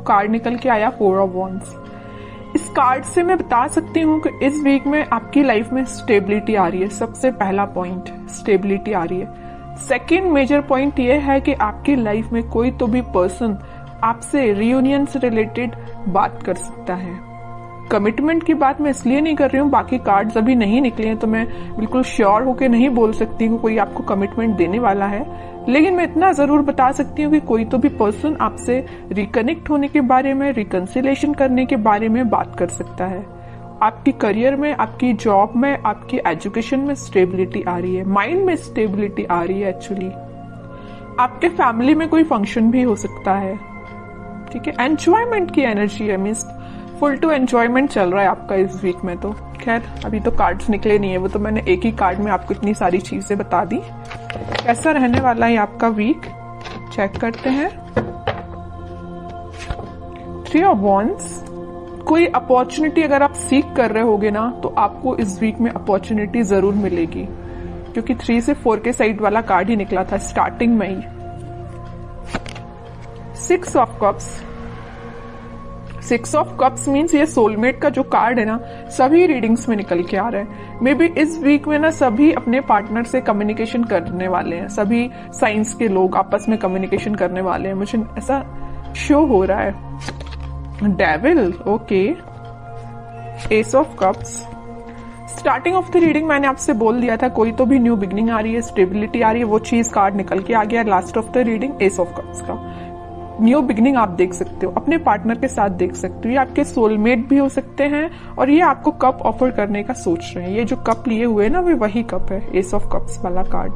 Card निकल के आया 4 ऑफ वॉन्ड्स। इस कार्ड से मैं बता सकती हूँ कि इस वीक में आपकी लाइफ में स्टेबिलिटी आ रही है। सबसे पहला पॉइंट स्टेबिलिटी आ रही है। सेकेंड मेजर पॉइंट ये है कि आपकी लाइफ में कोई तो भी पर्सन आपसे रियूनियन से रिलेटेड बात कर सकता है। कमिटमेंट की बात मैं इसलिए नहीं कर रही हूँ, बाकी कार्ड्स अभी नहीं निकले हैं तो मैं बिल्कुल श्योर होके नहीं बोल सकती कि कोई आपको कमिटमेंट देने वाला है, लेकिन मैं इतना जरूर बता सकती हूँ कि कोई तो भी पर्सन आपसे रिकनेक्ट होने के बारे में, रिकंसिलेशन करने के बारे में बात कर सकता है। आपकी करियर में, आपकी जॉब में, आपकी एजुकेशन में स्टेबिलिटी आ रही है, माइंड में स्टेबिलिटी आ रही है। एक्चुअली आपके फैमिली में कोई फंक्शन भी हो सकता है, ठीक है। एंजॉयमेंट की एनर्जी है, मीन्स फुल टू एंजॉयमेंट चल रहा है आपका इस वीक में। तो खैर अभी तो कार्ड्स निकले नहीं है, वो तो मैंने एक ही कार्ड में आपको इतनी सारी चीजें बता दी। कैसा रहने वाला है आपका वीक, चेक करते हैं। 3 ऑफ वॉन्ड्स। कोई अपॉर्चुनिटी अगर आप सीख कर रहे होगे ना तो आपको इस वीक में अपॉर्चुनिटी जरूर मिलेगी, क्योंकि 3 से 4 के साइड वाला कार्ड ही निकला था स्टार्टिंग में ही। 6 of cups. 6 of cups means ये सोलमेट का जो कार्ड है ना, सभी रीडिंग्स में निकल के आ रहा है। मे बी इस वीक में ना सभी अपने पार्टनर से कम्युनिकेशन करने वाले हैं, सभी साइंस के लोग आपस में कम्युनिकेशन करने वाले हैं, मुझे ऐसा शो हो रहा है। Devil, okay. S of cups. Starting of the reading मैंने आपसे बोल दिया था कोई तो भी न्यू बिगनिंग आ रही है, स्टेबिलिटी आ रही है, वो चीज कार्ड निकल के आ गया। Last of the reading S of cups का न्यू बिगनिंग आप देख सकते हो, अपने पार्टनर के साथ देख सकते हो। ये आपके सोलमेट भी हो सकते हैं और ये आपको कप ऑफर करने का सोच रहे हैं। ये जो कप लिए हुए ना, वे वही कप है, एस ऑफ कप्स वाला कार्ड,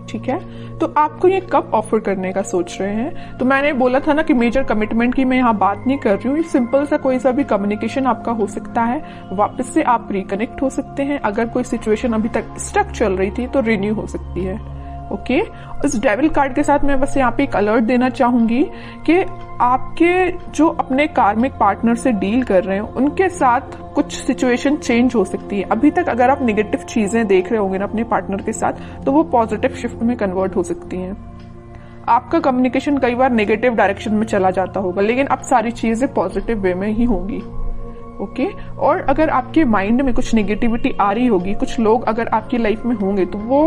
ठीक है। तो आपको ये कप ऑफर करने का सोच रहे हैं। तो मैंने बोला था ना कि मेजर कमिटमेंट की मैं यहाँ बात नहीं कर रही हूँ, सिंपल सा कोई सा भी कम्युनिकेशन आपका हो सकता है, वापस से आप रिकनेक्ट हो सकते हैं। अगर कोई सिचुएशन अभी तक स्टक चल रही थी तो रिन्यू हो सकती है, ओके। इस डेविल कार्ड के साथ मैं बस यहाँ पे एक अलर्ट देना चाहूंगी कि आपके जो अपने कार्मिक पार्टनर से डील कर रहे हैं उनके साथ कुछ सिचुएशन चेंज हो सकती है। अभी तक अगर आप नेगेटिव चीजें देख रहे होंगे ना अपने पार्टनर के साथ, तो वो पॉजिटिव शिफ्ट में कन्वर्ट हो सकती हैं। आपका कम्युनिकेशन कई बार नेगेटिव डायरेक्शन में चला जाता होगा, लेकिन अब सारी चीजें पॉजिटिव वे में ही होंगी, ओके। और अगर आपके माइंड में कुछ नेगेटिविटी आ रही होगी, कुछ लोग अगर आपकी लाइफ में होंगे तो वो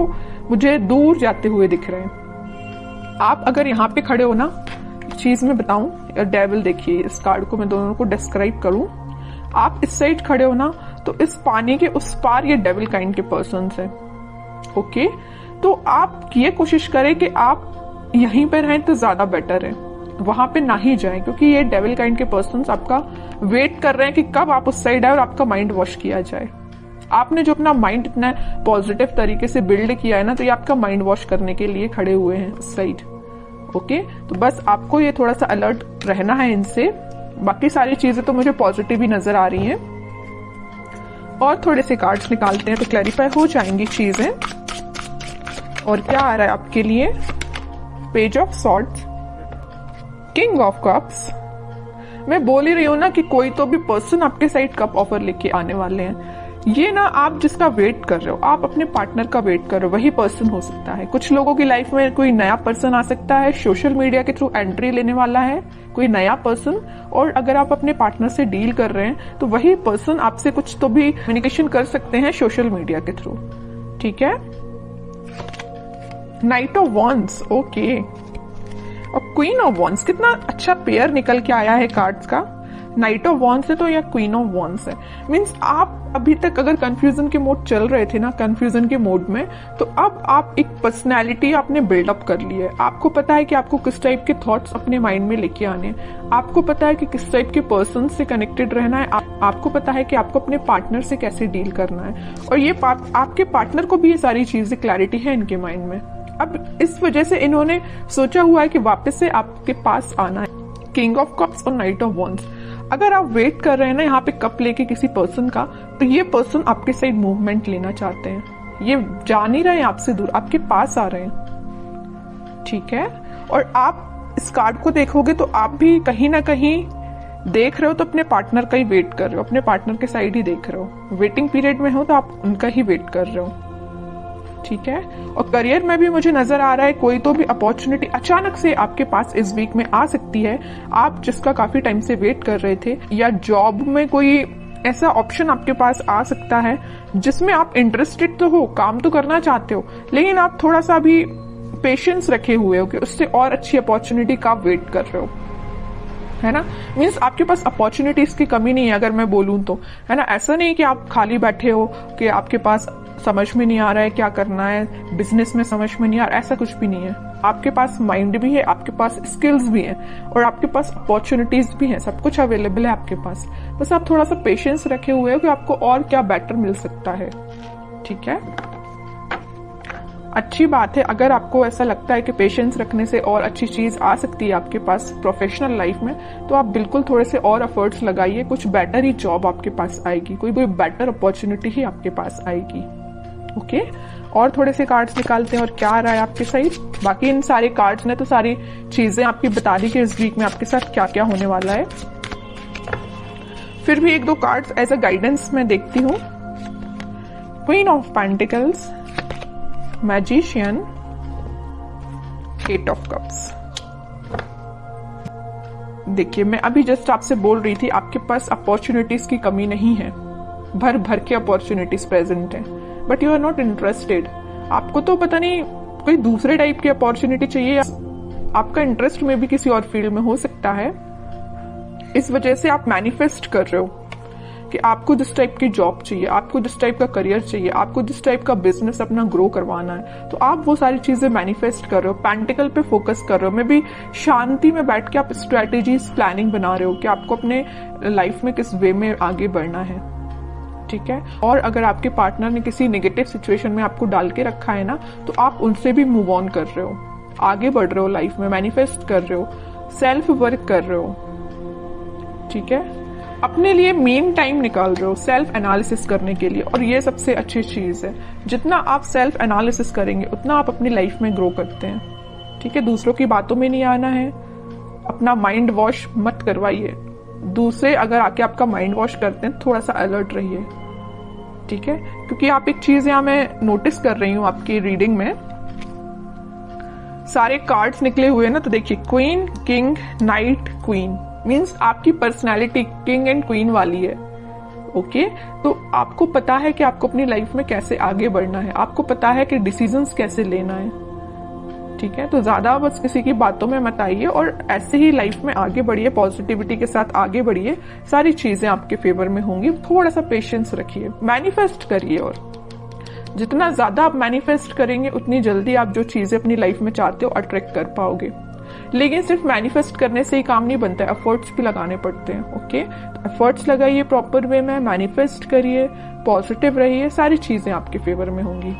मुझे दूर जाते हुए दिख रहे हैं। आप अगर यहाँ पे खड़े हो ना, चीज मैं बताऊं, डेविल देखिए, इस कार्ड को मैं दोनों को डिस्क्राइब करूं। आप इस साइड खड़े हो ना, तो इस पानी के उस पार ये डेविल काइंड के पर्सन है, ओके। तो आप ये कोशिश करें कि आप यहीं पे रहें तो ज्यादा बेटर है, वहां पे ना ही जाएं, क्योंकि ये डेविल काइंड के पर्सन्स आपका वेट कर रहे हैं कि कब आप उस साइड आए और आपका माइंड वॉश किया जाए। आपने जो अपना माइंड इतना पॉजिटिव तरीके से बिल्ड किया है ना, तो ये आपका माइंड वॉश करने के लिए खड़े हुए हैं उस साइड, ओके। तो बस आपको ये थोड़ा सा अलर्ट रहना है इनसे। बाकी सारी चीजें तो मुझे पॉजिटिव ही नजर आ रही हैं। और थोड़े से कार्ड्स निकालते हैं तो क्लैरिफाई हो जाएंगी चीजें। और क्या आ रहा है आपके लिए, page of swords, king of cups. मैं बोल ही रही हूं ना कि कोई तो भी पर्सन आपके साइड कप ऑफर लेके आने वाले हैं। ये ना आप जिसका वेट कर रहे हो, आप अपने पार्टनर का वेट कर रहे हो, वही पर्सन हो सकता है। कुछ लोगों की लाइफ में कोई नया पर्सन आ सकता है, सोशल मीडिया के थ्रू एंट्री लेने वाला है कोई नया पर्सन। और अगर आप अपने पार्टनर से डील कर रहे हैं तो वही पर्सन आपसे कुछ तो भी कम्युनिकेशन कर सकते हैं सोशल मीडिया के थ्रू, ठीक है। Night of wands, okay. और क्वीन ऑफ वॉन्ड्स, कितना अच्छा पेयर निकल के आया है कार्ड्स का। नाइट ऑफ वॉन्ड्स है तो या क्वीन ऑफ वॉन्ड्स है, मीन्स आप अभी तक अगर कंफ्यूजन के मोड चल रहे थे ना, कंफ्यूजन के मोड में, तो अब आप एक पर्सनैलिटी आपने बिल्डअप कर ली है। आपको पता है कि आपको किस टाइप के थॉट्स अपने माइंड में लेके आने हैं, आपको पता है कि किस टाइप के पर्सन से कनेक्टेड रहना है, आपको पता है कि आपको अपने पार्टनर से कैसे डील करना है। और ये आपके पार्टनर को भी ये सारी चीजें क्लैरिटी है इनके माइंड में। अब इस वजह से इन्होंने सोचा हुआ है कि वापस से आपके पास आना है। किंग ऑफ कप्स और नाइट ऑफ वॉन्ड्स। अगर आप वेट कर रहे हैं ना यहाँ पे कप लेके किसी पर्सन का, तो ये पर्सन आपके साइड मूवमेंट लेना चाहते हैं। ये जा नहीं रहे हैं आपसे दूर, आपके पास आ रहे हैं, ठीक है। और आप इस कार्ड को देखोगे तो आप भी कहीं ना कहीं देख रहे हो तो अपने पार्टनर का ही वेट कर रहे हो, अपने पार्टनर के साइड ही देख रहे हो। वेटिंग पीरियड में हो तो आप उनका ही वेट कर रहे हो, ठीक है। और करियर में भी मुझे नजर आ रहा है कोई तो भी अपॉर्चुनिटी अचानक से आपके पास इस वीक में आ सकती है, आप जिसका काफी टाइम से वेट कर रहे थे, या जॉब में कोई ऐसा ऑप्शन आपके पास आ सकता है जिसमें आप इंटरेस्टेड तो हो, काम तो करना चाहते हो, लेकिन आप थोड़ा सा भी पेशेंस रखे हुए हो कि उससे और अच्छी अपॉर्चुनिटी का वेट कर रहे हो, है ना। मीन्स आपके पास अपॉर्चुनिटीज की कमी नहीं है अगर मैं बोलूं तो, है ना। ऐसा नहीं कि आप खाली बैठे हो कि आपके पास समझ में नहीं आ रहा है क्या करना है, बिजनेस में समझ में नहीं आ रहा, ऐसा कुछ भी नहीं है। आपके पास माइंड भी है, आपके पास स्किल्स भी हैं और आपके पास अपॉर्चुनिटीज भी हैं, सब कुछ अवेलेबल है आपके पास। बस आप थोड़ा सा पेशेंस रखे हुए हो कि आपको और क्या बेटर मिल सकता है, ठीक है। अच्छी बात है अगर आपको ऐसा लगता है कि पेशेंस रखने से और अच्छी चीज आ सकती है आपके पास प्रोफेशनल लाइफ में, तो आप बिल्कुल थोड़े से और एफर्ट्स लगाइए, कुछ बेटर ही जॉब आपके पास आएगी, कोई बेटर अपॉर्चुनिटी ही आपके पास आएगी। ओके, और थोड़े से कार्ड्स निकालते हैं और क्या आ रहा है आपके साइड। बाकी इन सारे कार्ड्स ने तो सारी चीजें आपकी बता दी कि इस वीक में आपके साथ क्या क्या होने वाला है। फिर भी एक दो कार्ड्स एज अ गाइडेंस मैं देखती हूँ। Queen of pentacles, magician, eight of cups. देखिए मैं अभी जस्ट आपसे बोल रही थी आपके पास अपॉर्चुनिटीज की कमी नहीं है, भर भर के अपॉर्चुनिटीज प्रेजेंट है, but you are not interested. आपको तो पता नहीं कोई दूसरे टाइप की अपॉर्चुनिटी चाहिए, आपका इंटरेस्ट में भी किसी और फील्ड में हो सकता है। इस वजह से आप मैनिफेस्ट कर रहे हो कि आपको जिस टाइप की जॉब चाहिए, आपको जिस टाइप का करियर चाहिए, आपको जिस टाइप का बिजनेस अपना ग्रो करवाना है, तो आप वो सारी चीजें मैनिफेस्ट कर रहे हो, पेंटिकल पे फोकस कर रहे हो। मे भी शांति में बैठ के आप स्ट्रेटेजीज प्लानिंग बना रहे हो कि आपको अपने लाइफ में किस वे में आगे बढ़ना है, ठीक है। और अगर आपके पार्टनर ने किसी नेगेटिव सिचुएशन में आपको डाल के रखा है ना, तो आप उनसे भी मूव ऑन कर रहे हो, आगे बढ़ रहे हो लाइफ में, मैनिफेस्ट कर रहे हो, सेल्फ वर्क कर रहे हो, ठीक है। अपने लिए मेन टाइम निकाल रहे हो सेल्फ एनालिसिस करने के लिए, और ये सबसे अच्छी चीज है। जितना आप सेल्फ एनालिसिस करेंगे उतना आप अपनी लाइफ में ग्रो करते हैं, ठीक है। दूसरों की बातों में नहीं आना है, अपना माइंड वॉश मत करवाइए। दूसरे अगर आके आपका माइंड वॉश करते हैं थोड़ा सा अलर्ट रहिए, ठीक है। क्योंकि आप एक चीज यहां मैं नोटिस कर रही हूं आपकी रीडिंग में, सारे कार्ड्स निकले हुए ना, तो देखिए queen, king, night, queen, means आपकी पर्सनैलिटी किंग एंड क्वीन वाली है। ओके, तो आपको पता है कि आपको अपनी लाइफ में कैसे आगे बढ़ना है, आपको पता है कि डिसीजंस कैसे लेना है, ठीक है। तो ज्यादा बस किसी की बातों में मत आइए और ऐसे ही लाइफ में आगे बढ़िए, पॉजिटिविटी के साथ आगे बढ़िए, सारी चीजें आपके फेवर में होंगी। थोड़ा सा पेशेंस रखिए, मैनिफेस्ट करिए, और जितना ज्यादा आप मैनिफेस्ट करेंगे उतनी जल्दी आप जो चीजें अपनी लाइफ में चाहते हो अट्रैक्ट कर पाओगे। लेकिन सिर्फ मैनिफेस्ट करने से ही काम नहीं बनता है, एफर्ट्स भी लगाने पड़ते हैं। ओके, तो एफर्ट्स लगाइए प्रॉपर वे में, मैनिफेस्ट करिए, पॉजिटिव रहिए, सारी चीजें आपके फेवर में होंगी।